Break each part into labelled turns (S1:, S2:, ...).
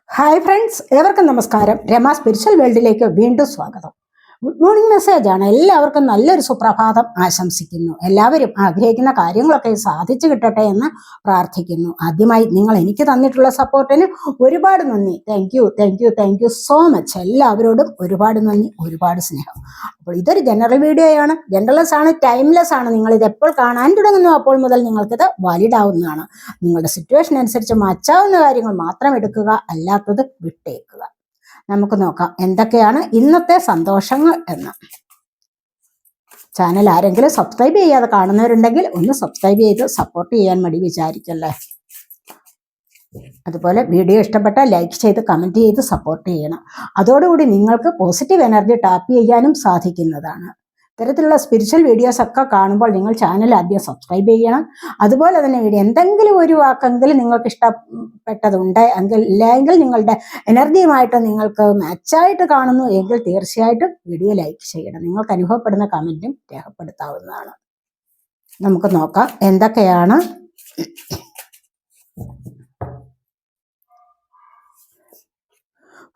S1: Hi friends, ഏവർക്കും നമസ്കാരം. Rama spiritual വേൾഡിലേക്ക് വീണ്ടും സ്വാഗതം. ഗുഡ് മോർണിംഗ് മെസ്സേജാണ്. എല്ലാവർക്കും നല്ലൊരു സുപ്രഭാതം ആശംസിക്കുന്നു. എല്ലാവരും ആഗ്രഹിക്കുന്ന കാര്യങ്ങളൊക്കെ സാധിച്ചു കിട്ടട്ടെ എന്ന് പ്രാർത്ഥിക്കുന്നു. ആദ്യമായി നിങ്ങൾ എനിക്ക് തന്നിട്ടുള്ള സപ്പോർട്ടിന് ഒരുപാട് നന്ദി. Thank you so much. എല്ലാവരോടും ഒരുപാട് നന്ദി, ഒരുപാട് സ്നേഹം. അപ്പോൾ ഇതൊരു ജനറൽ വീഡിയോയാണ്. ജനറൽലെസ് ആണ്, ടൈംലെസ് ആണ്. നിങ്ങൾ ഇത് എപ്പോൾ കാണാൻ തുടങ്ങുന്നു അപ്പോൾ മുതൽ നിങ്ങൾക്കിത് വാലിഡ് ആവുന്നതാണ്. നിങ്ങളുടെ സിറ്റുവേഷൻ അനുസരിച്ച് മാറ്റാവുന്ന കാര്യങ്ങൾ മാത്രം എടുക്കുക, അല്ലാത്തത് വിട്ടേക്കുക. നമുക്ക് നോക്കാം എന്തൊക്കെയാണ് ഇന്നത്തെ സന്തോഷങ്ങൾ എന്ന്. ചാനൽ ആരെങ്കിലും സബ്സ്ക്രൈബ് ചെയ്യാതെ കാണുന്നവരുണ്ടെങ്കിൽ ഒന്ന് സബ്സ്ക്രൈബ് ചെയ്ത് സപ്പോർട്ട് ചെയ്യാൻ മടി വിചാരിക്കല്ലേ. അതുപോലെ വീഡിയോ ഇഷ്ടപ്പെട്ടാൽ ലൈക്ക് ചെയ്ത് കമൻറ്റ് ചെയ്ത് സപ്പോർട്ട് ചെയ്യണം. അതോടുകൂടി നിങ്ങൾക്ക് പോസിറ്റീവ് എനർജി ടാപ്പ് ചെയ്യാനും സാധിക്കുന്നതാണ്. ഇത്തരത്തിലുള്ള സ്പിരിച്വൽ വീഡിയോസ് ഒക്കെ കാണുമ്പോൾ നിങ്ങൾ ചാനൽ ആദ്യം സബ്സ്ക്രൈബ് ചെയ്യണം. അതുപോലെ തന്നെ വീഡിയോ എന്തെങ്കിലും ഒരു വാക്കെങ്കിലും നിങ്ങൾക്ക് ഇഷ്ടപ്പെട്ടതുണ്ട് അല്ലെങ്കിൽ നിങ്ങളുടെ എനർജിയുമായിട്ട് നിങ്ങൾക്ക് മാച്ചായിട്ട് കാണുന്നു എങ്കിൽ തീർച്ചയായിട്ടും വീഡിയോ ലൈക്ക് ചെയ്യണം. നിങ്ങൾക്ക് അനുഭവപ്പെടുന്ന കമൻറ്റും രേഖപ്പെടുത്താവുന്നതാണ്. നമുക്ക് നോക്കാം എന്തൊക്കെയാണ്.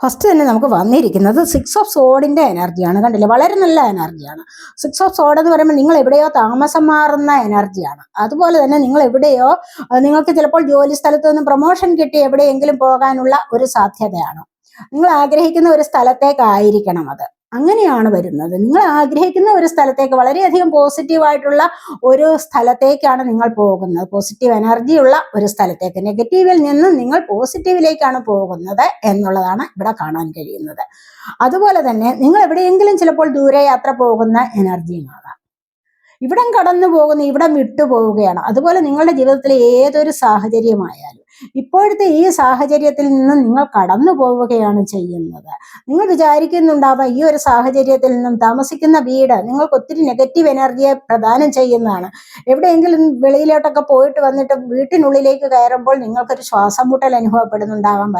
S1: ഫസ്റ്റ് തന്നെ നമുക്ക് വന്നിരിക്കുന്നത് 6 ഓഫ് സോഡിന്റെ എനർജിയാണ്. കണ്ടില്ലേ, വളരെ നല്ല എനർജിയാണ്. 6 ഓഫ് സോഡ് എന്ന് പറയുമ്പോൾ നിങ്ങൾ എവിടെയോ താമസം മാറുന്ന എനർജിയാണ്. അതുപോലെ തന്നെ നിങ്ങൾ എവിടെയോ നിങ്ങൾക്ക് ചിലപ്പോൾ ജോലി സ്ഥലത്ത് നിന്ന് പ്രൊമോഷൻ കിട്ടി എവിടെയെങ്കിലും പോകാനുള്ള ഒരു സാധ്യതയാണ്. നിങ്ങൾ ആഗ്രഹിക്കുന്ന ഒരു സ്ഥലത്തേക്കായിരിക്കണം അത്. അങ്ങനെയാണ് വരുന്നത്. നിങ്ങൾ ആഗ്രഹിക്കുന്ന ഒരു സ്ഥലത്തേക്ക്, വളരെയധികം പോസിറ്റീവായിട്ടുള്ള ഒരു സ്ഥലത്തേക്കാണ് നിങ്ങൾ പോകുന്നത്. പോസിറ്റീവ് എനർജിയുള്ള ഒരു സ്ഥലത്തേക്ക്. നെഗറ്റീവിൽ നിന്ന് നിങ്ങൾ പോസിറ്റീവിലേക്കാണ് പോകുന്നത് എന്നുള്ളതാണ് ഇവിടെ കാണാൻ കഴിയുന്നത്. അതുപോലെ തന്നെ നിങ്ങൾ എവിടെയെങ്കിലും ചിലപ്പോൾ ദൂരയാത്ര പോകുന്ന എനർജിയുമാകാം. ഇവിടം കടന്നു പോകുന്ന, ഇവിടം വിട്ടു പോവുകയാണ്. അതുപോലെ നിങ്ങളുടെ ജീവിതത്തിലെ ഏതൊരു സാഹചര്യമായാലും ഇപ്പോഴത്തെ ഈ സാഹചര്യത്തിൽ നിന്ന് നിങ്ങൾ കടന്നു പോവുകയാണ് ചെയ്യുന്നത്. നിങ്ങൾ വിചാരിക്കുന്നുണ്ടാവാം ഈ ഒരു സാഹചര്യത്തിൽ നിന്നും താമസിക്കുന്ന വീട് നിങ്ങൾക്ക് ഒത്തിരി നെഗറ്റീവ് എനർജിയെ പ്രദാനം ചെയ്യുന്നതാണ്. എവിടെയെങ്കിലും വെളിയിലോട്ടൊക്കെ പോയിട്ട് വന്നിട്ട് വീട്ടിനുള്ളിലേക്ക് കയറുമ്പോൾ നിങ്ങൾക്കൊരു ശ്വാസം മുട്ടൽ അനുഭവപ്പെടുന്നുണ്ടാവാം,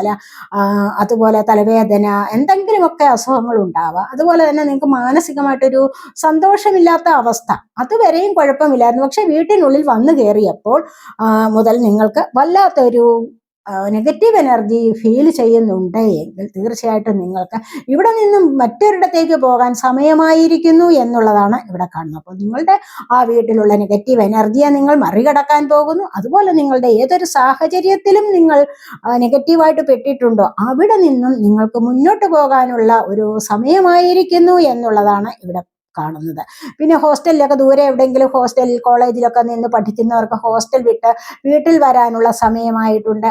S1: അതുപോലെ തലവേദന, എന്തെങ്കിലുമൊക്കെ അസുഖങ്ങൾ ഉണ്ടാവാം. അതുപോലെ തന്നെ നിങ്ങൾക്ക് മാനസികമായിട്ടൊരു സന്തോഷമില്ലാത്ത അവസ്ഥ, അതുവരെയും കുഴപ്പമില്ലായിരുന്നു. പക്ഷെ വീട്ടിനുള്ളിൽ വന്നു കയറിയപ്പോൾ മുതൽ നിങ്ങൾക്ക് വല്ലാത്തൊരു നെഗറ്റീവ് എനർജി ഫീൽ ചെയ്യുന്നുണ്ട് എങ്കിൽ തീർച്ചയായിട്ടും നിങ്ങൾക്ക് ഇവിടെ നിന്നും മറ്റൊരിടത്തേക്ക് പോകാൻ സമയമായിരിക്കുന്നു എന്നുള്ളതാണ് ഇവിടെ കാണുന്നത്. അപ്പോൾ നിങ്ങളുടെ ആ വീട്ടിലുള്ള നെഗറ്റീവ് എനർജിയെ നിങ്ങൾ മറികടക്കാൻ പോകുന്നു. അതുപോലെ നിങ്ങളുടെ ഏതൊരു സാഹചര്യത്തിലും നിങ്ങൾ നെഗറ്റീവായിട്ട് പെട്ടിട്ടുണ്ടോ അവിടെ നിന്നും നിങ്ങൾക്ക് മുന്നോട്ട് പോകാനുള്ള ഒരു സമയമായിരിക്കുന്നു എന്നുള്ളതാണ് ഇവിടെ കാണുന്നത്. പിന്നെ ഹോസ്റ്റലിലൊക്കെ ദൂരെ എവിടെയെങ്കിലും ഹോസ്റ്റലിൽ കോളേജിലൊക്കെ നിന്ന് പഠിക്കുന്നവർക്ക് ഹോസ്റ്റൽ വിട്ട് വീട്ടിൽ വരാനുള്ള സമയമായിട്ടുണ്ട്.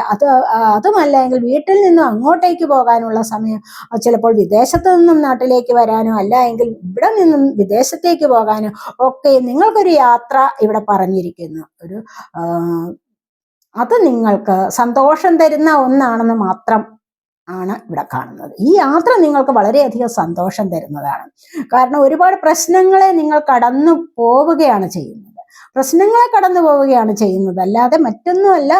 S1: അതുമല്ലെങ്കിൽ വീട്ടിൽ നിന്നും അങ്ങോട്ടേക്ക് പോകാനുള്ള സമയം, ചിലപ്പോൾ വിദേശത്ത് നിന്നും നാട്ടിലേക്ക് വരാനോ അല്ല എങ്കിൽ ഇവിടെ നിന്നും വിദേശത്തേക്ക് പോകാനോ ഒക്കെ നിങ്ങൾക്കൊരു യാത്ര ഇവിടെ പറഞ്ഞിരിക്കുന്നു. അത് നിങ്ങൾക്ക് സന്തോഷം തരുന്ന ഒന്നാണെന്ന് മാത്രം ആണ് ഇവിടെ കാണുന്നത്. ഈ യാത്ര നിങ്ങൾക്ക് വളരെയധികം സന്തോഷം തരുന്നതാണ്. കാരണം ഒരുപാട് പ്രശ്നങ്ങളെ നിങ്ങൾ കടന്നു പോവുകയാണ് ചെയ്യുന്നത്. അല്ലാതെ മറ്റൊന്നുമല്ല.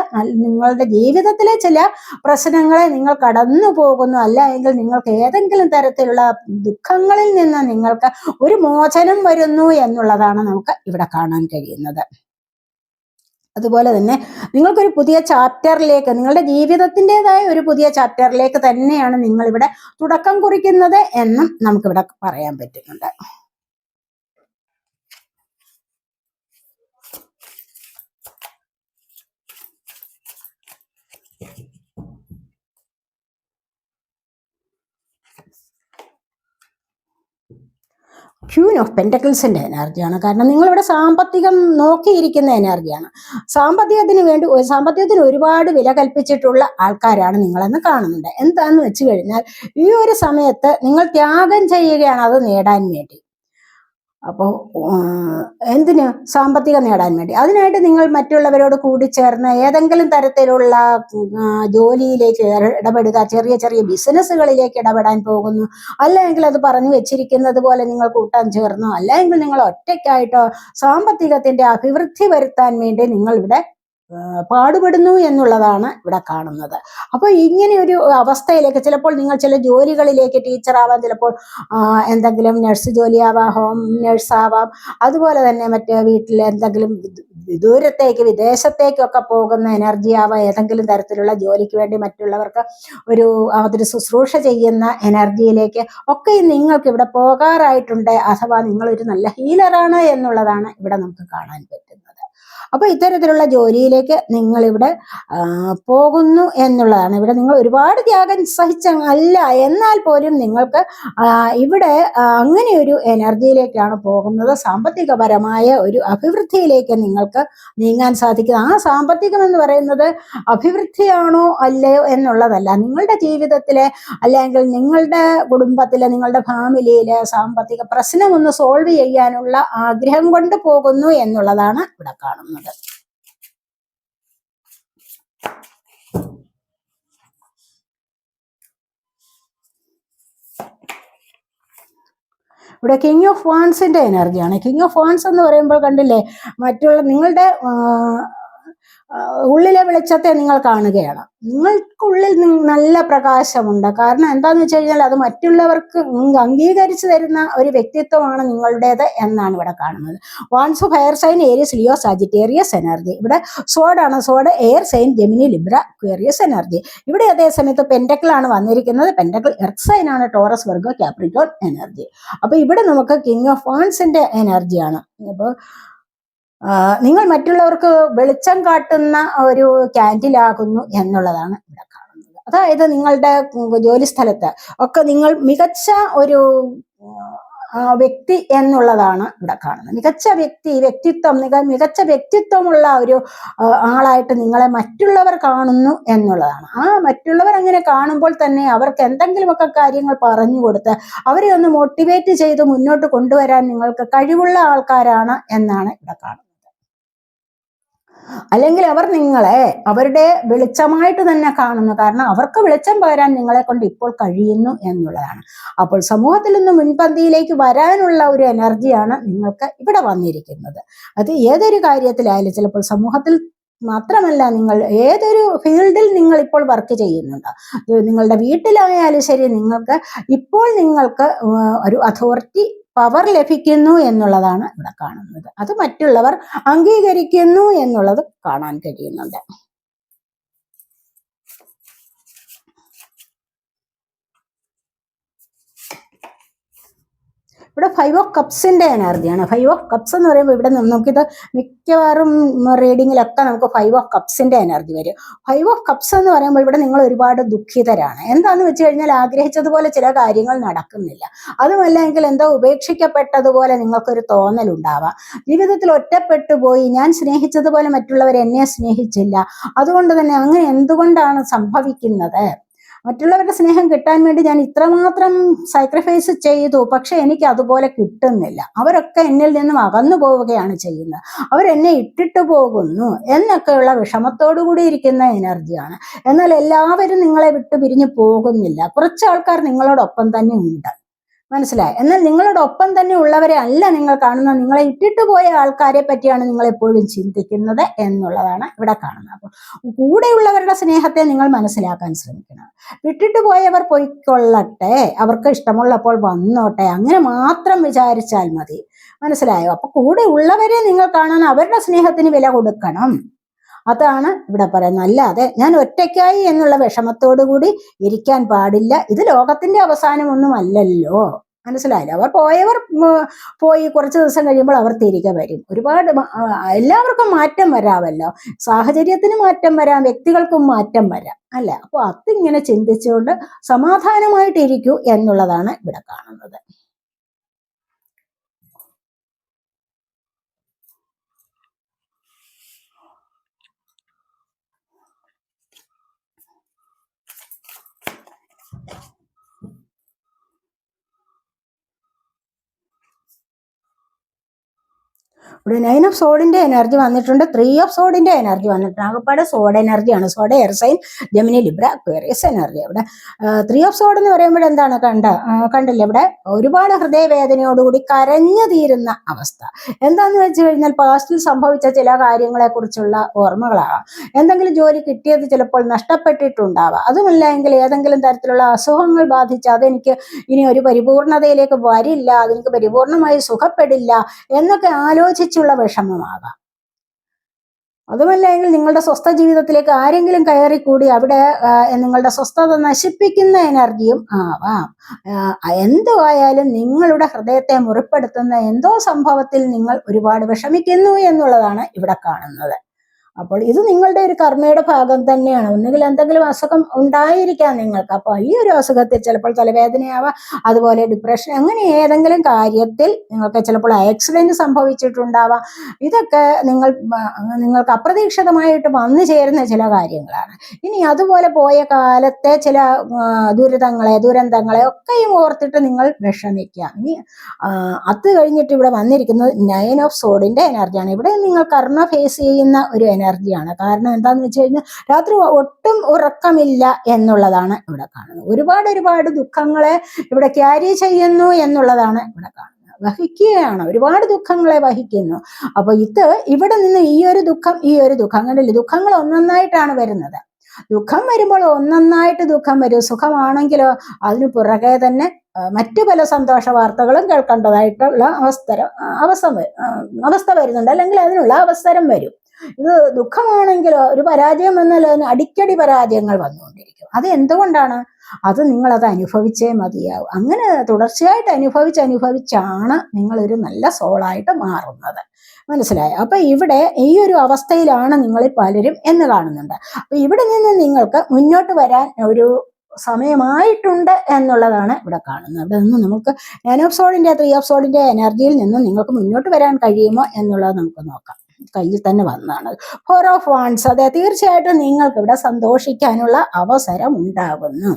S1: നിങ്ങളുടെ ജീവിതത്തിലെ ചില പ്രശ്നങ്ങളെ നിങ്ങൾ കടന്നു പോകുന്നു, അല്ല എങ്കിൽ നിങ്ങൾക്ക് ഏതെങ്കിലും തരത്തിലുള്ള ദുഃഖങ്ങളിൽ നിന്ന് നിങ്ങൾക്ക് ഒരു മോചനം വരുന്നു എന്നുള്ളതാണ് നമുക്ക് ഇവിടെ കാണാൻ കഴിയുന്നത്. അതുപോലെ തന്നെ നിങ്ങൾക്കൊരു പുതിയ ചാപ്റ്ററിലേക്ക്, നിങ്ങളുടെ ജീവിതത്തിൻ്റെതായ ഒരു പുതിയ ചാപ്റ്ററിലേക്ക് തന്നെയാണ് നിങ്ങളിവിടെ തുടക്കം കുറിക്കുന്നത് എന്നും നമുക്കിവിടെ പറയാൻ പറ്റുന്നുണ്ട്. ക്യൂൻ ഓഫ് പെന്റക്കിൾസിന്റെ എനർജിയാണ്. കാരണം നിങ്ങളിവിടെ സാമ്പത്തികം നോക്കിയിരിക്കുന്ന എനർജിയാണ്. സാമ്പത്തികത്തിന് ഒരുപാട് വില കൽപ്പിച്ചിട്ടുള്ള ആൾക്കാരാണ് നിങ്ങളെന്ന് കാണുന്നുണ്ട്. എന്താണെന്ന് വെച്ച് കഴിഞ്ഞാൽ ഈ ഒരു സമയത്ത് നിങ്ങൾ ത്യാഗം ചെയ്യുകയാണ് അത് നേടാൻ വേണ്ടി. അപ്പോൾ എന്തിന്? സാമ്പത്തികം നേടാൻ വേണ്ടി. അതിനായിട്ട് നിങ്ങൾ മറ്റുള്ളവരോട് കൂടിച്ചേർന്ന് ഏതെങ്കിലും തരത്തിലുള്ള ജോലിയിലേക്ക് ഇടപെടുക, ചെറിയ ചെറിയ ബിസിനസ്സുകളിലേക്ക് ഇടപെടാൻ പോകുന്നു. അല്ലെങ്കിൽ അത് പറഞ്ഞു വെച്ചിരിക്കുന്നത് പോലെ നിങ്ങൾ കൂട്ടാൻ ചേർന്നോ, അല്ലെങ്കിൽ നിങ്ങൾ ഒറ്റയ്ക്കായിട്ടോ സാമ്പത്തികത്തിന്റെ അഭിവൃദ്ധി വരുത്താൻ വേണ്ടി നിങ്ങൾ ഇവിടെ പാടുപെടുന്നു എന്നുള്ളതാണ് ഇവിടെ കാണുന്നത്. അപ്പോൾ ഇങ്ങനെ ഒരു അവസ്ഥയിലേക്ക് ചിലപ്പോൾ നിങ്ങൾ ചില ജോലികളിലേക്ക് ടീച്ചറാവാം, ചിലപ്പോൾ എന്തെങ്കിലും നഴ്സ് ജോലിയാവാം, ഹോം നഴ്സാവാം, അതുപോലെ തന്നെ മറ്റേ വീട്ടിൽ എന്തെങ്കിലും ദൂരത്തേക്ക് വിദേശത്തേക്കൊക്കെ പോകുന്ന എനർജി ആവാം, ഏതെങ്കിലും തരത്തിലുള്ള ജോലിക്ക് വേണ്ടി മറ്റുള്ളവർക്ക് അതൊരു ശുശ്രൂഷ ചെയ്യുന്ന എനർജിയിലേക്ക് ഒക്കെ നിങ്ങൾക്ക് ഇവിടെ പോകാറായിട്ടുണ്ട്. അഥവാ നിങ്ങളൊരു നല്ല ഹീലറാണ് എന്നുള്ളതാണ് ഇവിടെ നമുക്ക് കാണാൻ പറ്റുന്നത്. അപ്പോൾ ഇത്തരത്തിലുള്ള ജോലിയിലേക്ക് നിങ്ങളിവിടെ പോകുന്നു എന്നുള്ളതാണ്. ഇവിടെ നിങ്ങൾ ഒരുപാട് ത്യാഗം സഹിച്ചല്ല, എന്നാൽ പോലും നിങ്ങൾക്ക് ഇവിടെ അങ്ങനെ ഒരു എനർജിയിലേക്കാണ് പോകുന്നത്. സാമ്പത്തികപരമായ ഒരു അഭിവൃദ്ധിയിലേക്ക് നിങ്ങൾക്ക് നീങ്ങാൻ സാധിക്കുന്നത്. ആ സാമ്പത്തികം എന്ന് പറയുന്നത് അഭിവൃദ്ധിയാണോ അല്ലയോ എന്നുള്ളതല്ല, നിങ്ങളുടെ ജീവിതത്തിലെ അല്ലെങ്കിൽ നിങ്ങളുടെ കുടുംബത്തിലെ നിങ്ങളുടെ ഫാമിലിയിലെ സാമ്പത്തിക പ്രശ്നം ഒന്ന് സോൾവ് ചെയ്യാനുള്ള ആഗ്രഹം കൊണ്ട് പോകുന്നു എന്നുള്ളതാണ് ഇവിടെ കാണുന്നത്. ഇവിടെ കിങ് ഓഫ് വാൻസിന്റെ എനർജിയാണ്. കിങ് ഓഫ് വാൻസ് എന്ന് പറയുമ്പോൾ കണ്ടില്ലേ, മറ്റുള്ള നിങ്ങളുടെ ഉള്ളിലെ വെളിച്ചത്തെ നിങ്ങൾ കാണുകയാണ്. നിങ്ങൾക്കുള്ളിൽ നല്ല പ്രകാശമുണ്ട്. കാരണം എന്താന്ന് വെച്ച് കഴിഞ്ഞാൽ അത് മറ്റുള്ളവർക്ക് അംഗീകരിച്ചു തരുന്ന ഒരു വ്യക്തിത്വമാണ് നിങ്ങളുടേത് എന്നാണ് ഇവിടെ കാണുന്നത്. Wands of air sign Aries Leo Sagittarius energy. ഇവിടെ സോഡാണ്. Sword air sign Gemini Libra Aquarius energy. ഇവിടെ അതേസമയത്ത് പെൻറ്റക്കിൾ ആണ് വന്നിരിക്കുന്നത്. പെൻറ്റക്കിൾ എർത്ത് സൈൻ ആണ്, ടോറസ് വെർഗോ കാപ്രിക്കോൺ എനർജി. അപ്പൊ ഇവിടെ നമുക്ക് കിങ് ഓഫ് വാൻസിന്റെ എനർജിയാണ്. അപ്പോൾ നിങ്ങൾ മറ്റുള്ളവർക്ക് വെളിച്ചം കാട്ടുന്ന ഒരു ക്യാൻഡിലാകുന്നു എന്നുള്ളതാണ് ഇവിടെ കാണുന്നത്. അതായത് നിങ്ങളുടെ ജോലി സ്ഥലത്ത് ഒക്കെ നിങ്ങൾ മികച്ച ഒരു വ്യക്തി എന്നുള്ളതാണ് ഇവിടെ കാണുന്നത്. മികച്ച മികച്ച വ്യക്തിത്വമുള്ള ഒരു ആളായിട്ട് നിങ്ങളെ മറ്റുള്ളവർ കാണുന്നു എന്നുള്ളതാണ്. ആ മറ്റുള്ളവർ അങ്ങനെ കാണുമ്പോൾ തന്നെ അവർക്ക് എന്തെങ്കിലുമൊക്കെ കാര്യങ്ങൾ പറഞ്ഞു കൊടുത്ത് അവരെ ഒന്ന് മോട്ടിവേറ്റ് ചെയ്ത് മുന്നോട്ട് കൊണ്ടുവരാൻ നിങ്ങൾക്ക് കഴിവുള്ള ആൾക്കാരാണ് എന്നാണ് ഇവിടെ കാണുന്നത്. അല്ലെങ്കിൽ അവർ നിങ്ങളെ അവരുടെ വെളിച്ചമായിട്ട് തന്നെ കാണുന്നു. കാരണം അവർക്ക് വെളിച്ചം പകരാൻ നിങ്ങളെ കൊണ്ട് ഇപ്പോൾ കഴിയുന്നു എന്നുള്ളതാണ്. അപ്പോൾ സമൂഹത്തിൽ നിന്ന് മുൻപന്തിയിലേക്ക് വരാനുള്ള ഒരു എനർജിയാണ് നിങ്ങൾക്ക് ഇവിടെ വന്നിരിക്കുന്നത്. അത് ഏതൊരു കാര്യത്തിലായാലും, ചിലപ്പോൾ സമൂഹത്തിൽ മാത്രമല്ല, നിങ്ങൾ ഏതൊരു ഫീൽഡിൽ നിങ്ങൾ ഇപ്പോൾ വർക്ക് ചെയ്യുന്നുണ്ട്, നിങ്ങളുടെ വീട്ടിലായാലും ശരി, നിങ്ങൾക്ക് ഒരു അതോറിറ്റി പവർ ലഭിക്കുന്നു എന്നുള്ളതാണ് ഇവിടെ കാണുന്നത്. അത് മറ്റുള്ളവർ അംഗീകരിക്കുന്നു എന്നുള്ളത് കാണാൻ കഴിയുന്നുണ്ട്. ഇവിടെ 5 ഓഫ് കപ്സിന്റെ എനർജിയാണ്. 5 ഓഫ് കപ്സ് എന്ന് പറയുമ്പോൾ ഇവിടെ നമുക്കിത് മിക്കവാറും റീഡിങ്ങിലൊക്കെ നമുക്ക് 5 ഓഫ് കപ്സിന്റെ എനർജി വരും. 5 ഓഫ് കപ്സ് എന്ന് പറയുമ്പോൾ ഇവിടെ നിങ്ങൾ ഒരുപാട് ദുഃഖിതരാണ്. എന്താന്ന് വെച്ച് കഴിഞ്ഞാൽ ആഗ്രഹിച്ചതുപോലെ ചില കാര്യങ്ങൾ നടക്കുന്നില്ല. അതുമല്ലെങ്കിൽ എന്തോ ഉപേക്ഷിക്കപ്പെട്ടതുപോലെ നിങ്ങൾക്കൊരു തോന്നലുണ്ടാവാം. ജീവിതത്തിൽ ഒറ്റപ്പെട്ടു പോയി, ഞാൻ സ്നേഹിച്ചതുപോലെ മറ്റുള്ളവർ എന്നെ സ്നേഹിച്ചില്ല, അതുകൊണ്ട് തന്നെ അങ്ങനെ എന്തുകൊണ്ടാണ് സംഭവിക്കുന്നത്, മറ്റുള്ളവരുടെ സ്നേഹം കിട്ടാൻ വേണ്ടി ഞാൻ ഇത്രമാത്രം സാക്രിഫൈസ് ചെയ്തു, പക്ഷെ എനിക്ക് അതുപോലെ കിട്ടുന്നില്ല, അവരൊക്കെ എന്നിൽ നിന്നും അകന്നു പോവുകയാണ് ചെയ്യുന്നത്, അവരെന്നെ ഇട്ടിട്ട് പോകുന്നു എന്നൊക്കെയുള്ള വിഷമത്തോടു കൂടി ഇരിക്കുന്ന എനർജിയാണ്. എന്നാൽ എല്ലാവരും നിങ്ങളെ വിട്ടു പിരിഞ്ഞു പോകുന്നില്ല. കുറച്ച് ആൾക്കാർ നിങ്ങളോടൊപ്പം തന്നെ ഉണ്ട്, മനസ്സിലായി. എന്നാൽ നിങ്ങളോടൊപ്പം തന്നെ ഉള്ളവരെ അല്ല നിങ്ങൾ കാണുന്നത്, നിങ്ങളെ ഇട്ടിട്ട് പോയ ആൾക്കാരെ പറ്റിയാണ് നിങ്ങൾ എപ്പോഴും ചിന്തിക്കുന്നത് എന്നുള്ളതാണ് ഇവിടെ കാണുന്നത്. അപ്പോൾ കൂടെയുള്ളവരുടെ സ്നേഹത്തെ നിങ്ങൾ മനസ്സിലാക്കാൻ ശ്രമിക്കണം. വിട്ടിട്ട് പോയവർ പോയിക്കൊള്ളട്ടെ, അവർക്ക് ഇഷ്ടമുള്ളപ്പോൾ വന്നോട്ടെ, അങ്ങനെ മാത്രം വിചാരിച്ചാൽ മതി, മനസ്സിലായോ? അപ്പൊ കൂടെ ഉള്ളവരെ നിങ്ങൾ കാണാൻ അവരുടെ സ്നേഹത്തിന് വില കൊടുക്കണം. അതാണ് ഇവിടെ പറയുന്നത്. അല്ലാതെ ഞാൻ ഒറ്റയ്ക്കായി എന്നുള്ള വിഷമത്തോടു കൂടി ഇരിക്കാൻ പാടില്ല. ഇത് ലോകത്തിന്റെ അവസാനമൊന്നും അല്ലല്ലോ, മനസ്സിലായില്ല. പോയി കുറച്ച് ദിവസം കഴിയുമ്പോൾ അവർ തിരികെ വരും. ഒരുപാട് എല്ലാവർക്കും മാറ്റം വരാമല്ലോ, സാഹചര്യത്തിന് മാറ്റം വരാം, വ്യക്തികൾക്കും മാറ്റം വരാം, അല്ല? അപ്പോൾ അതിങ്ങനെ ചിന്തിച്ചുകൊണ്ട് സമാധാനമായിട്ടിരിക്കൂ എന്നുള്ളതാണ് ഇവിടെ കാണുന്നത്. ഇവിടെ 9 ഓഫ് സോഡിന്റെ എനർജി വന്നിട്ടുണ്ട്, 3 ഓഫ് സോഡിന്റെ എനർജി വന്നിട്ടുണ്ട്. ആകപ്പാടെ സോഡ് എനർജിയാണ്. Sword, air sign, Gemini, Libra, Aquarius energy. ഇവിടെ 3 ഓഫ് സോഡ് എന്ന് പറയുമ്പോൾ എന്താണ് കണ്ടില്ല, ഇവിടെ ഒരുപാട് ഹൃദയവേദനയോടുകൂടി കരഞ്ഞു തീരുന്ന അവസ്ഥ. എന്താന്ന് വെച്ച് കഴിഞ്ഞാൽ പാസ്റ്റിൽ സംഭവിച്ച ചില കാര്യങ്ങളെ കുറിച്ചുള്ള ഓർമ്മകളാവാം. എന്തെങ്കിലും ജോലി കിട്ടിയത് ചിലപ്പോൾ നഷ്ടപ്പെട്ടിട്ടുണ്ടാവാം. അതുമല്ല എങ്കിൽ ഏതെങ്കിലും തരത്തിലുള്ള അസുഖങ്ങൾ ബാധിച്ച് അതെനിക്ക് ഇനി ഒരു പരിപൂർണതയിലേക്ക് വരില്ല, അതെനിക്ക് പരിപൂർണമായി സുഖപ്പെടില്ല എന്നൊക്കെ ആലോചിച്ചുള്ള വിഷമമാകാം. അതുമല്ല എങ്കിൽ നിങ്ങളുടെ സ്വസ്ഥ ജീവിതത്തിലേക്ക് ആരെങ്കിലും കയറിക്കൂടി അവിടെ നിങ്ങളുടെ സ്വസ്ഥത നശിപ്പിക്കുന്ന എനർജിയും ആവാം. എന്തുവായാലും നിങ്ങളുടെ ഹൃദയത്തെ മുറിപ്പെടുത്തുന്ന എന്തോ സംഭവത്തിൽ നിങ്ങൾ ഒരുപാട് വിഷമിക്കുന്നു എന്നുള്ളതാണ് ഇവിടെ കാണുന്നത്. അപ്പോൾ ഇത് നിങ്ങളുടെ ഒരു കർമ്മയുടെ ഭാഗം തന്നെയാണ്. ഒന്നുകിൽ എന്തെങ്കിലും അസുഖം ഉണ്ടായിരിക്കാം നിങ്ങൾക്ക്. അപ്പോൾ ഈ ഒരു അസുഖത്തിൽ ചിലപ്പോൾ തലവേദനയാവാം, അതുപോലെ ഡിപ്രഷൻ, അങ്ങനെ ഏതെങ്കിലും കാര്യത്തിൽ നിങ്ങൾക്ക് ചിലപ്പോൾ ആക്സിഡന്റ് സംഭവിച്ചിട്ടുണ്ടാവാം. ഇതൊക്കെ നിങ്ങൾക്ക് അപ്രതീക്ഷിതമായിട്ട് വന്നു ചേരുന്ന ചില കാര്യങ്ങളാണ്. ഇനി അതുപോലെ പോയ കാലത്തെ ചില ദുരന്തങ്ങളെ ഒക്കെയും ഓർത്തിട്ട് നിങ്ങൾ വിഷമിക്കുക. ഇനി അത് കഴിഞ്ഞിട്ട് ഇവിടെ വന്നിരിക്കുന്നത് 9 ഓഫ് സോഡിന്റെ എനർജിയാണ്. ഇവിടെ നിങ്ങൾ കർമ്മ ഫേസ് ചെയ്യുന്ന ഒരു എനർജിയാണ്. കാരണം എന്താന്ന് വെച്ച് കഴിഞ്ഞാൽ രാത്രി ഒട്ടും ഉറക്കമില്ല എന്നുള്ളതാണ് ഇവിടെ കാണുന്നത്. ഒരുപാട് ദുഃഖങ്ങളെ ഇവിടെ ക്യാരി ചെയ്യുന്നു എന്നുള്ളതാണ് ഇവിടെ കാണുന്നത്. വഹിക്കുകയാണ്, ഒരുപാട് ദുഃഖങ്ങളെ വഹിക്കുന്നു. അപ്പൊ ഇവിടെ നിന്ന് ഈ ഒരു ദുഃഖം കണ്ടില്ലേ, ദുഃഖങ്ങൾ ഒന്നൊന്നായിട്ടാണ് വരുന്നത്. ദുഃഖം വരുമ്പോൾ ഒന്നൊന്നായിട്ട് ദുഃഖം വരും. സുഖമാണെങ്കിലോ അതിന് പുറകെ തന്നെ മറ്റു പല സന്തോഷ വാർത്തകളും കേൾക്കേണ്ടതായിട്ടുള്ള അവസ്ഥ വരുന്നുണ്ട്, അല്ലെങ്കിൽ അതിനുള്ള അവസരം വരും. ഇത് ദുഃഖമാണെങ്കിലോ ഒരു പരാജയം വന്നാൽ അതിന് അടിക്കടി പരാജയങ്ങൾ വന്നുകൊണ്ടിരിക്കും. അത് എന്തുകൊണ്ടാണ്? അത് നിങ്ങളത് അനുഭവിച്ചേ മതിയാവും. അങ്ങനെ തുടർച്ചയായിട്ട് അനുഭവിച്ചാണ് നിങ്ങളൊരു നല്ല സോളായിട്ട് മാറുന്നത്. മനസ്സിലായോ? അപ്പൊ ഇവിടെ ഈ ഒരു അവസ്ഥയിലാണ് നിങ്ങളിൽ പലരും എന്ന് കാണുന്നുണ്ട്. അപ്പൊ ഇവിടെ നിന്ന് നിങ്ങൾക്ക് മുന്നോട്ട് വരാൻ ഒരു സമയമായിട്ടുണ്ട് എന്നുള്ളതാണ് ഇവിടെ കാണുന്നത്. ഇവിടെ നിന്ന് നമുക്ക് 9 ഓഫ് സോഡിന്റെ 3 ഓഫ് സോഡിന്റെ എനർജിയിൽ നിന്ന് നിങ്ങൾക്ക് മുന്നോട്ട് വരാൻ കഴിയുമോ എന്നുള്ളത് നമുക്ക് നോക്കാം. കയ്യിൽ തന്നെ വന്നതാണ് 4 ഓഫ് വാൻസ്. അതെ, തീർച്ചയായിട്ടും നിങ്ങൾക്ക് ഇവിടെ സന്തോഷിക്കാനുള്ള അവസരം ഉണ്ടാകുന്നു.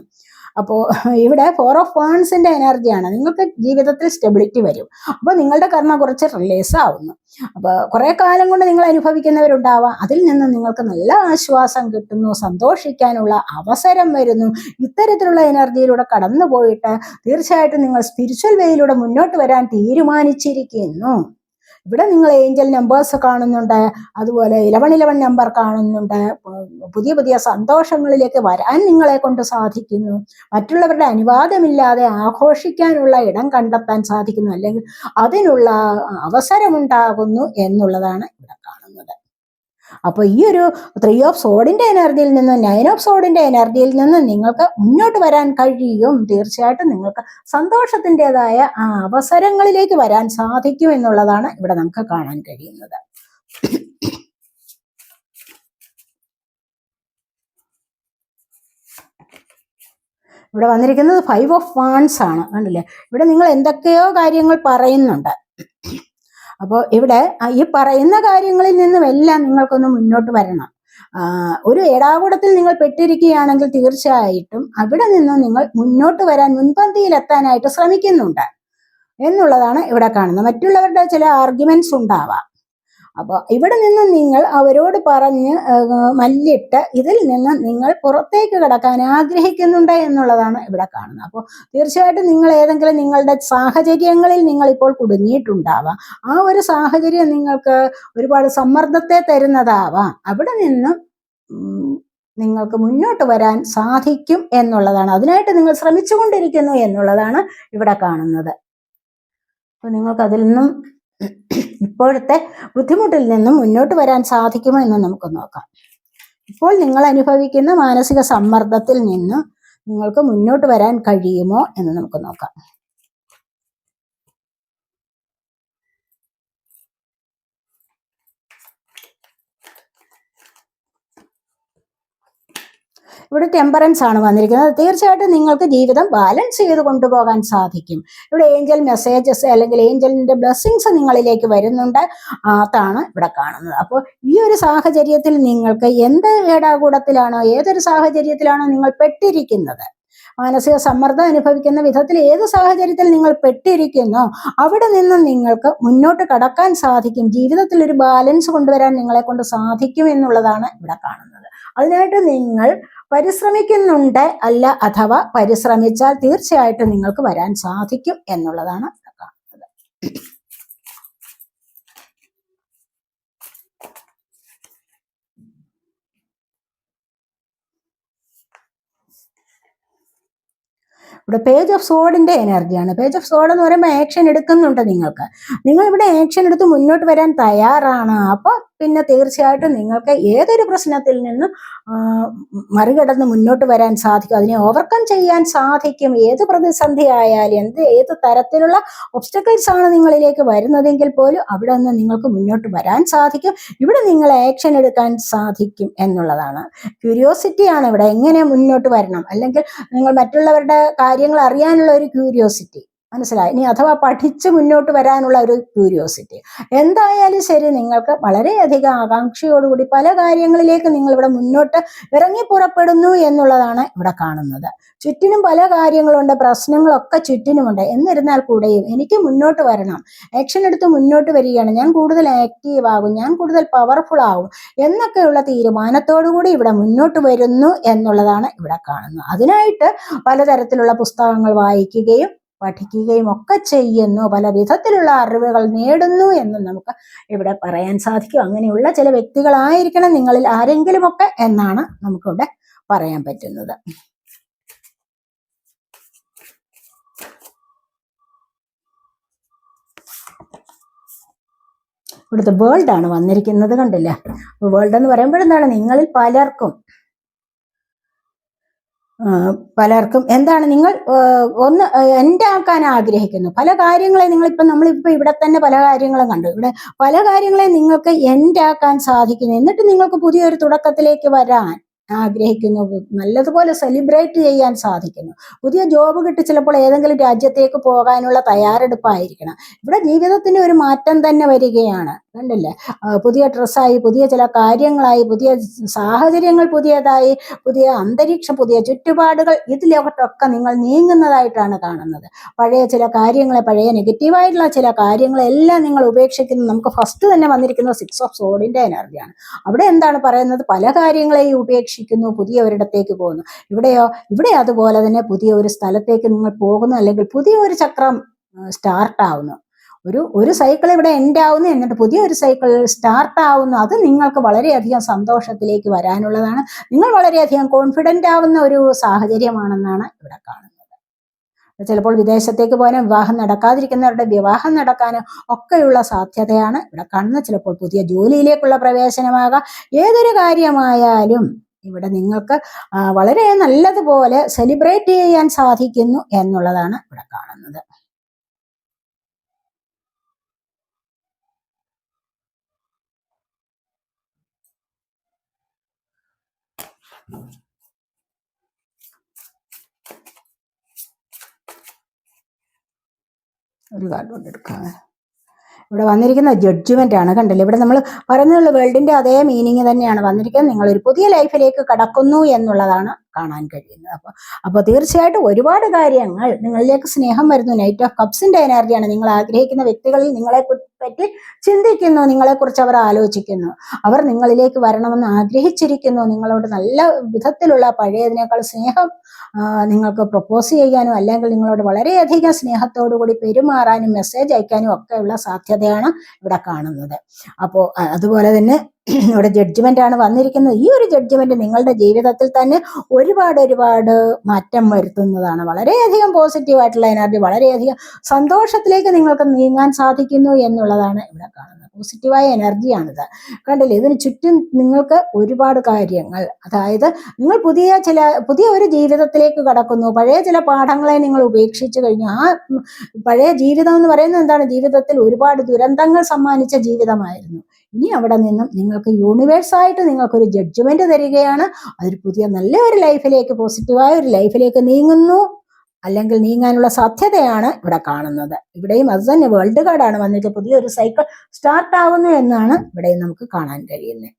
S1: അപ്പോൾ ഇവിടെ 4 ഓഫ് വാൻസിന്റെ എനർജിയാണ്. നിങ്ങൾക്ക് ജീവിതത്തിൽ സ്റ്റെബിലിറ്റി വരും. അപ്പോൾ നിങ്ങളുടെ കർമ്മ കുറച്ച് റിലീസ് ആവുന്നു. അപ്പോൾ കുറെ കാലം കൊണ്ട് നിങ്ങൾ അനുഭവിക്കുന്നവരുണ്ടാവാം, അതിൽ നിന്ന് നിങ്ങൾക്ക് നല്ല ആശ്വാസം കിട്ടുന്നു, സന്തോഷിക്കാനുള്ള അവസരം വരുന്നു. ഇത്തരത്തിലുള്ള എനർജിയിലൂടെ കടന്നു പോയിട്ട് തീർച്ചയായിട്ടും നിങ്ങൾ സ്പിരിച്വൽ വേയിലൂടെ മുന്നോട്ട് വരാൻ തീരുമാനിച്ചിരിക്കുന്നു. ഇവിടെ നിങ്ങൾ ഏഞ്ചൽ നമ്പേഴ്സ് കാണുന്നുണ്ട്, അതുപോലെ 1111 നമ്പർ കാണുന്നുണ്ട്. പുതിയ സന്തോഷങ്ങളിലേക്ക് വരാൻ നിങ്ങളെ കൊണ്ട് സാധിക്കുന്നു. മറ്റുള്ളവരുടെ അനുവാദമില്ലാതെ ആഘോഷിക്കാനുള്ള ഇടം കണ്ടെത്താൻ സാധിക്കുന്നു, അല്ലെങ്കിൽ അതിനുള്ള അവസരമുണ്ടാകുന്നു എന്നുള്ളതാണ് ഇവിടെ കാണുന്നത്. അപ്പോൾ ഈ ഒരു 3 ഓഫ് സോഡിന്റെ എനർജിയിൽ നിന്ന് 9 ഓഫ് സോഡിന്റെ എനർജിയിൽ നിന്ന് നിങ്ങൾക്ക് മുന്നോട്ട് വരാൻ കഴിയും. തീർച്ചയായിട്ടും നിങ്ങൾക്ക് സന്തോഷത്തിൻ്റെതായ ആ അവസരങ്ങളിലേക്ക് വരാൻ സാധിക്കും എന്നുള്ളതാണ് ഇവിടെ നമുക്ക് കാണാൻ കഴിയുന്നത്. ഇവിടെ വന്നിരിക്കുന്നത് 5 ഓഫ് വാൻസ് ആണ്. കണ്ടില്ലേ, ഇവിടെ നിങ്ങൾ എന്തൊക്കെയോ കാര്യങ്ങൾ പറയുന്നുണ്ട്. അപ്പോൾ ഇവിടെ ഈ പറയുന്ന കാര്യങ്ങളിൽ നിന്നുമെല്ലാം നിങ്ങൾക്കൊന്ന് മുന്നോട്ട് വരണം. ഒരു ഏടാകൂടത്തിൽ നിങ്ങൾ പെട്ടിരിക്കുകയാണെങ്കിൽ തീർച്ചയായിട്ടും അവിടെ നിന്നും നിങ്ങൾ മുന്നോട്ട് വരാൻ, മുൻപന്തിയിലെത്താനായിട്ട് ശ്രമിക്കുന്നുണ്ട് എന്നുള്ളതാണ് ഇവിടെ കാണുന്നത്. മറ്റുള്ളവരുടെ ചില ആർഗ്യുമെന്റ്സ് ഉണ്ടാവാം. അപ്പോൾ ഇവിടെ നിന്ന് നിങ്ങൾ അവരോട് പറഞ്ഞ് മല്ലിട്ട് ഇതിൽ നിന്ന് നിങ്ങൾ പുറത്തേക്ക് കടക്കാൻ ആഗ്രഹിക്കുന്നുണ്ട് എന്നുള്ളതാണ് ഇവിടെ കാണുന്നത്. അപ്പോൾ തീർച്ചയായിട്ടും നിങ്ങൾ ഏതെങ്കിലും നിങ്ങളുടെ സാഹചര്യങ്ങളിൽ നിങ്ങൾ ഇപ്പോൾ കുടുങ്ങിയിട്ടുണ്ടാവാം. ആ ഒരു സാഹചര്യം നിങ്ങൾക്ക് ഒരുപാട് സമ്മർദ്ദത്തെ തരുന്നതാവാം. അവിടെ നിന്നും നിങ്ങൾക്ക് മുന്നോട്ട് വരാൻ സാധിക്കും എന്നുള്ളതാണ്. അതിനായിട്ട് നിങ്ങൾ ശ്രമിച്ചുകൊണ്ടിരിക്കുന്നു എന്നുള്ളതാണ് ഇവിടെ കാണുന്നത്. അപ്പോൾ നിങ്ങൾക്ക് അതിൽ നിന്നും ഇപ്പോഴത്തെ ബുദ്ധിമുട്ടിൽ നിന്നും മുന്നോട്ട് വരാൻ സാധിക്കുമോ എന്ന് നമുക്ക് നോക്കാം. ഇപ്പോൾ നിങ്ങൾ അനുഭവിക്കുന്ന മാനസിക സമ്മർദ്ദത്തിൽ നിന്ന് നിങ്ങൾക്ക് മുന്നോട്ട് വരാൻ കഴിയുമോ എന്ന് നമുക്ക് നോക്കാം. ഇവിടെ ടെമ്പറൻസ് ആണ് വന്നിരിക്കുന്നത്. തീർച്ചയായിട്ടും നിങ്ങൾക്ക് ജീവിതം ബാലൻസ് ചെയ്ത് കൊണ്ടുപോകാൻ സാധിക്കും. ഇവിടെ ഏഞ്ചൽ മെസ്സേജസ് അല്ലെങ്കിൽ ഏഞ്ചലിന്റെ ബ്ലെസ്സിങ്സ് നിങ്ങളിലേക്ക് വരുന്നുണ്ട്. അതാണ് ഇവിടെ കാണുന്നത്. അപ്പോൾ ഈ ഒരു സാഹചര്യത്തിൽ നിങ്ങൾക്ക് എന്ത് ഏടാകൂടത്തിലാണോ, ഏതൊരു സാഹചര്യത്തിലാണോ നിങ്ങൾ പെട്ടിരിക്കുന്നത്, മാനസിക സമ്മർദ്ദം അനുഭവിക്കുന്ന വിധത്തിൽ ഏത് സാഹചര്യത്തിൽ നിങ്ങൾ പെട്ടിരിക്കുന്നോ അവിടെ നിന്ന് നിങ്ങൾക്ക് മുന്നോട്ട് കടക്കാൻ സാധിക്കും. ജീവിതത്തിൽ ഒരു ബാലൻസ് കൊണ്ടുവരാൻ നിങ്ങളെ കൊണ്ട് സാധിക്കും എന്നുള്ളതാണ് ഇവിടെ കാണുന്നത്. അതിനായിട്ട് നിങ്ങൾ പരിശ്രമിക്കുന്നുണ്ട് അല്ല, അഥവാ പരിശ്രമിച്ചാൽ തീർച്ചയായിട്ടും നിങ്ങൾക്ക് വരാൻ സാധിക്കും എന്നുള്ളതാണ് കാണുന്നത്. ഇവിടെ പേജ് ഓഫ് സോഡിന്റെ എനർജിയാണ്. പേജ് ഓഫ് സോഡ് എന്ന് പറയുമ്പോൾ ആക്ഷൻ എടുക്കുന്നുണ്ട്. നിങ്ങൾ ഇവിടെ ആക്ഷൻ എടുത്ത് മുന്നോട്ട് വരാൻ തയ്യാറാണ്. അപ്പോൾ പിന്നെ തീർച്ചയായിട്ടും നിങ്ങൾക്ക് ഏതൊരു പ്രശ്നത്തിൽ നിന്നും മറികടന്ന് മുന്നോട്ട് വരാൻ സാധിക്കും. അതിനെ ഓവർകം ചെയ്യാൻ സാധിക്കും. ഏത് പ്രതിസന്ധി ആയാലും ഏത് തരത്തിലുള്ള ഒബ്സ്റ്റക്കിൾസ് ആണ് നിങ്ങളിലേക്ക് വരുന്നതെങ്കിൽ പോലും അവിടെ നിന്ന് നിങ്ങൾക്ക് മുന്നോട്ട് വരാൻ സാധിക്കും. ഇവിടെ നിങ്ങൾ ആക്ഷൻ എടുക്കാൻ സാധിക്കും എന്നുള്ളതാണ്. ക്യൂരിയോസിറ്റിയാണ് ഇവിടെ, എങ്ങനെ മുന്നോട്ട് വരണം, അല്ലെങ്കിൽ നിങ്ങൾ മറ്റുള്ളവരുടെ കാര്യങ്ങൾ അറിയാനുള്ള ഒരു ക്യൂരിയോസിറ്റി, മനസ്സിലായി. ഇനി അഥവാ പഠിച്ച് മുന്നോട്ട് വരാനുള്ള ഒരു ക്യൂരിയോസിറ്റി. എന്തായാലും ശരി, നിങ്ങൾക്ക് വളരെയധികം ആകാംക്ഷയോടുകൂടി പല കാര്യങ്ങളിലേക്ക് നിങ്ങൾ ഇവിടെ മുന്നോട്ട് ഇറങ്ങി പുറപ്പെടുന്നു എന്നുള്ളതാണ് ഇവിടെ കാണുന്നത്. ചുറ്റിനും പല കാര്യങ്ങളുണ്ട്, പ്രശ്നങ്ങളൊക്കെ ചുറ്റിനുമുണ്ട്. എന്നിരുന്നാൽ കൂടെയും എനിക്ക് മുന്നോട്ട് വരണം, ആക്ഷൻ എടുത്ത് മുന്നോട്ട് വരികയാണ്, ഞാൻ കൂടുതൽ ആക്റ്റീവ് ആകും, ഞാൻ കൂടുതൽ പവർഫുൾ ആകും എന്നൊക്കെയുള്ള തീരുമാനത്തോടുകൂടി ഇവിടെ മുന്നോട്ട് വരുന്നു എന്നുള്ളതാണ് ഇവിടെ കാണുന്നത്. അതിനായിട്ട് പലതരത്തിലുള്ള പുസ്തകങ്ങൾ വായിക്കുകയും പഠിക്കുകയും ഒക്കെ ചെയ്യുന്നു, പല വിധത്തിലുള്ള അറിവുകൾ നേടുന്നു എന്ന് നമുക്ക് ഇവിടെ പറയാൻ സാധിക്കും. അങ്ങനെയുള്ള ചില വ്യക്തികളായിരിക്കണം നിങ്ങളിൽ ആരെങ്കിലുമൊക്കെ എന്നാണ് നമുക്കിവിടെ പറയാൻ പറ്റുന്നത്. ഇവിടുത്തെ വേൾഡ് ആണ് വന്നിരിക്കുന്നത്, കണ്ടില്ലേ? വേൾഡ് എന്ന് പറയുമ്പോൾ എന്താണ്, നിങ്ങളിൽ പലർക്കും എന്താണ്, നിങ്ങൾ ഒന്ന് എൻ്റെ ആക്കാൻ ആഗ്രഹിക്കുന്നു. പല കാര്യങ്ങളെ നമ്മളിപ്പോൾ ഇവിടെ തന്നെ പല കാര്യങ്ങളും കണ്ടു. ഇവിടെ പല കാര്യങ്ങളെ നിങ്ങൾക്ക് എൻ്റെ ആക്കാൻ സാധിക്കുന്നു. എന്നിട്ട് നിങ്ങൾക്ക് പുതിയൊരു തുടക്കത്തിലേക്ക് വരാൻ ആഗ്രഹിക്കുന്നു, നല്ലതുപോലെ സെലിബ്രേറ്റ് ചെയ്യാൻ സാധിക്കുന്നു. പുതിയ ജോബ് കിട്ടി ചിലപ്പോൾ ഏതെങ്കിലും രാജ്യത്തേക്ക് പോകാനുള്ള തയ്യാറെടുപ്പായിരിക്കണം. ഇവിടെ ജീവിതത്തിന് ഒരു മാറ്റം തന്നെ വരികയാണ്, കണ്ടില്ലേ? പുതിയ ഡ്രസ്സായി, പുതിയ ചില കാര്യങ്ങളായി, പുതിയ സാഹചര്യങ്ങൾ പുതിയതായി, പുതിയ അന്തരീക്ഷം, പുതിയ ചുറ്റുപാടുകൾ, ഇതിലോട്ടൊക്കെ നിങ്ങൾ നീങ്ങുന്നതായിട്ടാണ് കാണുന്നത്. പഴയ ചില കാര്യങ്ങളെ, പഴയ നെഗറ്റീവായിട്ടുള്ള ചില കാര്യങ്ങളെല്ലാം നിങ്ങൾ ഉപേക്ഷിക്കുന്നു. നമുക്ക് ഫസ്റ്റ് തന്നെ വന്നിരിക്കുന്നത് 6 ഓഫ് സോഡിന്റെ എനർജിയാണ്. അവിടെ എന്താണ് പറയുന്നത്? പല കാര്യങ്ങളെയും ഉപേക്ഷിക്കുന്നു, പുതിയ ഒരിടത്തേക്ക് പോകുന്നു. ഇവിടെ അതുപോലെ തന്നെ പുതിയ ഒരു സ്ഥലത്തേക്ക് നിങ്ങൾ പോകുന്നു, അല്ലെങ്കിൽ പുതിയ ഒരു ചക്രം സ്റ്റാർട്ട് ആവുന്നു. ഒരു സൈക്കിൾ ഇവിടെ എൻഡ് ആവുന്നു, എന്നിട്ട് പുതിയൊരു സൈക്കിൾ സ്റ്റാർട്ട് ആവുന്നു. അത് നിങ്ങൾക്ക് വളരെയധികം സന്തോഷത്തിലേക്ക് വരാനുള്ളതാണ്. നിങ്ങൾ വളരെയധികം കോൺഫിഡൻ്റ് ആവുന്ന ഒരു സാഹചര്യമാണെന്നാണ് ഇവിടെ കാണുന്നത്. ചിലപ്പോൾ വിദേശത്തേക്ക് പോകാനും വിവാഹം നടക്കാതിരിക്കുന്നവരുടെ വിവാഹം നടക്കാനും ഒക്കെയുള്ള സാധ്യതയാണ് ഇവിടെ കാണുന്നത്. ചിലപ്പോൾ പുതിയ ജോലിയിലേക്കുള്ള പ്രവേശനമാകാം. ഏതൊരു കാര്യമായാലും ഇവിടെ നിങ്ങൾക്ക് വളരെ നല്ലതുപോലെ സെലിബ്രേറ്റ് ചെയ്യാൻ സാധിക്കുന്നു എന്നുള്ളതാണ് ഇവിടെ കാണുന്നത്. ഒരു കാർഡ് കൊണ്ട് എടുക്കാം. ഇവിടെ വന്നിരിക്കുന്ന ജഡ്ജ്മെന്റ് ആണ്, കണ്ടില്ലേ? ഇവിടെ നമ്മൾ പറയുന്നുള്ള വേൾഡിന്റെ അതേ മീനിങ് തന്നെയാണ് വന്നിരിക്കുന്നത്. നിങ്ങളൊരു പുതിയ ലൈഫിലേക്ക് കടക്കുന്നു എന്നുള്ളതാണ് കാണാൻ കഴിയുന്നത്. അപ്പോൾ തീർച്ചയായിട്ടും ഒരുപാട് കാര്യങ്ങൾ നിങ്ങളിലേക്ക് സ്നേഹം വരുന്നു. നൈറ്റ് ഓഫ് കപ്സിന്റെ എനർജിയാണ്. നിങ്ങൾ ആഗ്രഹിക്കുന്ന വ്യക്തികളിൽ നിങ്ങളെ പറ്റി ചിന്തിക്കുന്നു, നിങ്ങളെക്കുറിച്ച് അവർ ആലോചിക്കുന്നു, അവർ നിങ്ങളിലേക്ക് വരണമെന്ന് ആഗ്രഹിച്ചിരിക്കുന്നു. നിങ്ങളോട് നല്ല വിധത്തിലുള്ള പഴയതിനേക്കാൾ സ്നേഹം നിങ്ങൾക്ക് പ്രപ്പോസ് ചെയ്യാനും, അല്ലെങ്കിൽ നിങ്ങളോട് വളരെയധികം സ്നേഹത്തോടു കൂടി പെരുമാറാനും, മെസ്സേജ് അയക്കാനും ഒക്കെയുള്ള സാധ്യതയാണ് ഇവിടെ കാണുന്നത്. അപ്പോൾ അതുപോലെ തന്നെ ഇവിടെ ജഡ്ജ്മെന്റ് ആണ് വന്നിരിക്കുന്നത്. ഈ ഒരു ജഡ്ജ്മെന്റ് നിങ്ങളുടെ ജീവിതത്തിൽ തന്നെ ഒരുപാട് മാറ്റം വരുത്തുന്നതാണ്. വളരെയധികം പോസിറ്റീവായിട്ടുള്ള എനർജി, വളരെയധികം സന്തോഷത്തിലേക്ക് നിങ്ങൾക്ക് നീങ്ങാൻ സാധിക്കുന്നു എന്നുള്ളതാണ് ഇവിടെ കാണുന്നത്. പോസിറ്റീവായ എനർജിയാണിത്, കണ്ടില്ലേ? ഇതിന് ചുറ്റും നിങ്ങൾക്ക് ഒരുപാട് കാര്യങ്ങൾ, അതായത് നിങ്ങൾ പുതിയ ഒരു ജീവിതത്തിലേക്ക് കടക്കുന്നു. പഴയ ചില പാഠങ്ങളെ നിങ്ങൾ ഉപേക്ഷിച്ചു കഴിഞ്ഞു. ആ പഴയ ജീവിതം എന്ന് പറയുന്നത് എന്താണ്? ജീവിതത്തിൽ ഒരുപാട് ദുരന്തങ്ങൾ സമ്മാനിച്ച ജീവിതമായിരുന്നു. ഇനി അവിടെ നിന്നും നിങ്ങൾക്ക് യൂണിവേഴ്സായിട്ട് നിങ്ങൾക്കൊരു ജഡ്ജ്മെന്റ് തരികയാണ്. അതൊരു പുതിയ നല്ല ഒരു ലൈഫിലേക്ക്, പോസിറ്റീവായ ഒരു ലൈഫിലേക്ക് നീങ്ങുന്നു, അല്ലെങ്കിൽ നീങ്ങാനുള്ള സാധ്യതയാണ് ഇവിടെ കാണുന്നത്. ഇവിടെയും അത് തന്നെ വേൾഡ് കാർഡാണ് വന്നിട്ട് പുതിയൊരു സൈക്കിൾ സ്റ്റാർട്ട് ആവുന്നു എന്നാണ് ഇവിടെയും നമുക്ക് കാണാൻ കഴിയുന്നത്.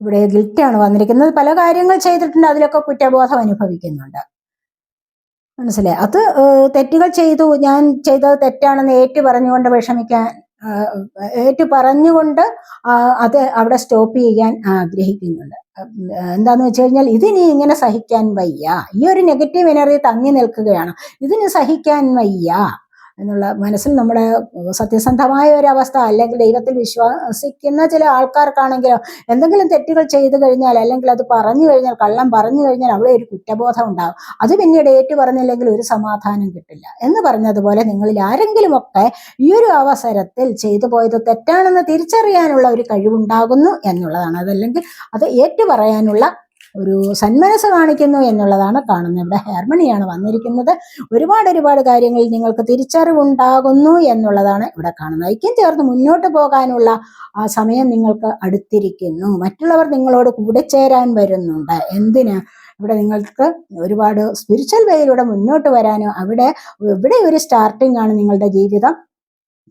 S1: ഇവിടെ ഗിൽറ്റാണ് വന്നിരിക്കുന്നത്. പല കാര്യങ്ങൾ ചെയ്തിട്ടുണ്ട്, അതിലൊക്കെ കുറ്റബോധം അനുഭവിക്കുന്നുണ്ട്. മനസ്സിലായി. അത് തെറ്റുകൾ ചെയ്തു, ഞാൻ ചെയ്തത് തെറ്റാണെന്ന് ഏറ്റു പറഞ്ഞുകൊണ്ട് വിഷമിക്കാൻ, ഏറ്റു പറഞ്ഞുകൊണ്ട് അത് അവിടെ സ്റ്റോപ്പ് ചെയ്യാൻ ആഗ്രഹിക്കുന്നുണ്ട്. എന്താന്ന് വെച്ച് കഴിഞ്ഞാൽ ഇതിനി ഇങ്ങനെ സഹിക്കാൻ വയ്യ, ഈ ഒരു നെഗറ്റീവ് എനർജി തങ്ങി നിൽക്കുകയാണ്, ഇതിന് സഹിക്കാൻ വയ്യ എന്നുള്ള മനസ്സിൽ നമ്മുടെ സത്യസന്ധമായ ഒരു അവസ്ഥ, അല്ലെങ്കിൽ ദൈവത്തിൽ വിശ്വസിക്കുന്ന ചില ആൾക്കാർക്കാണെങ്കിലോ എന്തെങ്കിലും തെറ്റുകൾ ചെയ്തു കഴിഞ്ഞാൽ, അല്ലെങ്കിൽ അത് പറഞ്ഞു കഴിഞ്ഞാൽ, കള്ളം പറഞ്ഞു കഴിഞ്ഞാൽ അവിടെ ഒരു കുറ്റബോധം ഉണ്ടാകും. അത് പിന്നീട് ഏറ്റു പറഞ്ഞില്ലെങ്കിൽ ഒരു സമാധാനം കിട്ടില്ല എന്ന് പറഞ്ഞതുപോലെ നിങ്ങളിൽ ആരെങ്കിലുമൊക്കെ ഈ ഒരു അവസരത്തിൽ ചെയ്തു പോയത് തെറ്റാണെന്ന് തിരിച്ചറിയാനുള്ള ഒരു കഴിവുണ്ടാകുന്നു എന്നുള്ളതാണ്. അതല്ലെങ്കിൽ അത് ഏറ്റു പറയാനുള്ള ഒരു സന്മനസ് കാണിക്കുന്നു എന്നുള്ളതാണ് കാണുന്നത്. ഇവിടെ ഹാർമണിയാണ് വന്നിരിക്കുന്നത്. ഒരുപാട് കാര്യങ്ങളിൽ നിങ്ങൾക്ക് തിരിച്ചറിവുണ്ടാകുന്നു എന്നുള്ളതാണ് ഇവിടെ കാണുന്നത്. ഐക്യം ചേർന്ന് മുന്നോട്ട് പോകാനുള്ള ആ സമയം നിങ്ങൾക്ക് അടുത്തിരിക്കുന്നു. മറ്റുള്ളവർ നിങ്ങളോട് കൂടെ ചേരാൻ വരുന്നുണ്ട്. എന്തിന്? ഇവിടെ നിങ്ങൾക്ക് ഒരുപാട് സ്പിരിച്വൽ വേയിലൂടെ മുന്നോട്ട് വരാനോ, ഇവിടെ ഒരു സ്റ്റാർട്ടിംഗ് ആണ് നിങ്ങളുടെ ജീവിതം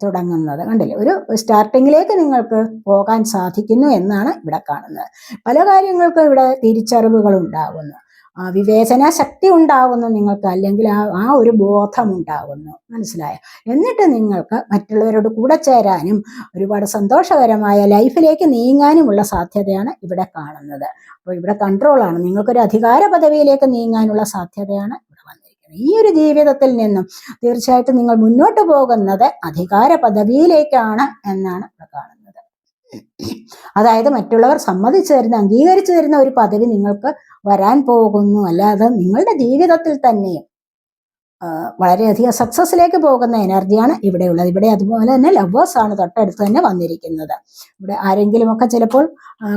S1: തുടങ്ങുന്നത്. കണ്ടില്ലേ, ഒരു സ്റ്റാർട്ടിങ്ങിലേക്ക് നിങ്ങൾക്ക് പോകാൻ സാധിക്കുന്നു എന്നാണ് ഇവിടെ കാണുന്നത്. പല കാര്യങ്ങൾക്കും ഇവിടെ തിരിച്ചറിവുകൾ ഉണ്ടാകുന്നു, വിവേചന ശക്തി ഉണ്ടാകുന്നു നിങ്ങൾക്ക്, അല്ലെങ്കിൽ ആ ഒരു ബോധം ഉണ്ടാകുന്നു. മനസ്സിലായോ? എന്നിട്ട് നിങ്ങൾക്ക് മറ്റുള്ളവരോട് കൂടെ ചേരാനും ഒരുപാട് സന്തോഷകരമായ ലൈഫിലേക്ക് നീങ്ങാനുമുള്ള സാധ്യതയാണ് ഇവിടെ കാണുന്നത്. അപ്പോൾ ഇവിടെ കൺട്രോളാണ്, നിങ്ങൾക്കൊരു അധികാര പദവിയിലേക്ക് നീങ്ങാനുള്ള സാധ്യതയാണ് ഇവിടെ വന്നിരിക്കുന്നത്. ഈ ഒരു ജീവിതത്തിൽ നിന്നും തീർച്ചയായിട്ടും നിങ്ങൾ മുന്നോട്ട് പോകുന്നത് അധികാര പദവിയിലേക്കാണ് എന്നാണ് ഇവിടെ കാണുന്നത്. അതായത് മറ്റുള്ളവർ സമ്മതിച്ചു തരുന്ന, അംഗീകരിച്ചു തരുന്ന ഒരു പദവി നിങ്ങൾക്ക് വരാൻ പോകുന്നു. അല്ലാതെ നിങ്ങളുടെ ജീവിതത്തിൽ തന്നെയും വളരെയധികം സക്സസിലേക്ക് പോകുന്ന എനർജിയാണ് ഇവിടെയുള്ളത്. ഇവിടെ അതുപോലെ തന്നെ ലവേഴ്സ് ആണ് തൊട്ടടുത്ത് തന്നെ വന്നിരിക്കുന്നത്. ഇവിടെ ആരെങ്കിലുമൊക്കെ ചിലപ്പോൾ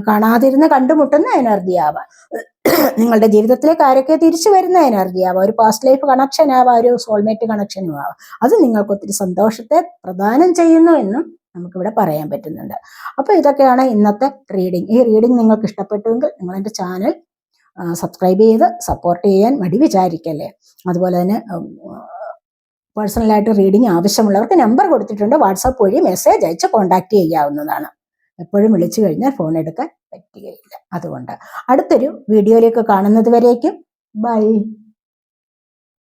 S1: കാണാതിരുന്ന് കണ്ടുമുട്ടുന്ന എനർജി ആവാം, നിങ്ങളുടെ ജീവിതത്തിലേക്ക് ആരൊക്കെ തിരിച്ചു വരുന്ന എനർജി ആവാം, ഒരു പാസ്റ്റ് ലൈഫ് കണക്ഷൻ ആവാം, ഒരു സോൾമേറ്റ് കണക്ഷനും ആവാം. അത് നിങ്ങൾക്ക് ഒത്തിരി സന്തോഷത്തെ പ്രദാനം ചെയ്യുന്നു എന്നും നമുക്കിവിടെ പറയാൻ പറ്റുന്നുണ്ട്. അപ്പോൾ ഇതൊക്കെയാണ് ഇന്നത്തെ റീഡിംഗ്. ഈ റീഡിംഗ് നിങ്ങൾക്ക് ഇഷ്ടപ്പെട്ടുവെങ്കിൽ നിങ്ങൾ എൻ്റെ ചാനൽ സബ്സ്ക്രൈബ് ചെയ്ത് സപ്പോർട്ട് ചെയ്യാൻ മടി വിചാരിക്കല്ലേ. അതുപോലെ തന്നെ പേഴ്സണലായിട്ട് റീഡിംഗ് ആവശ്യമുള്ളവർക്ക് നമ്പർ കൊടുത്തിട്ടുണ്ട്, വാട്സാപ്പ് വഴി മെസ്സേജ് അയച്ച് കോൺടാക്ട് ചെയ്യാവുന്നതാണ്. എപ്പോഴും വിളിച്ചു കഴിഞ്ഞാൽ ഫോൺ എടുക്കാൻ പറ്റുകയില്ല. അതുകൊണ്ട് അടുത്തൊരു വീഡിയോയിലേക്ക് കാണുന്നത് വരേക്കും ബൈ.